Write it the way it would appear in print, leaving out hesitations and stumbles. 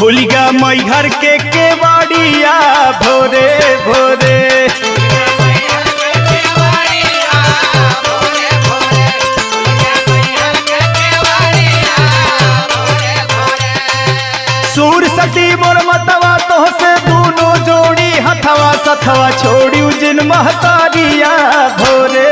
खुल गया मैहर के केवाड़िया भोरे भोरे। सूर सती मोर मतवा तो से दोनों जोड़ी हथवा सथवा छोड़ी जिन महतारिया भोरे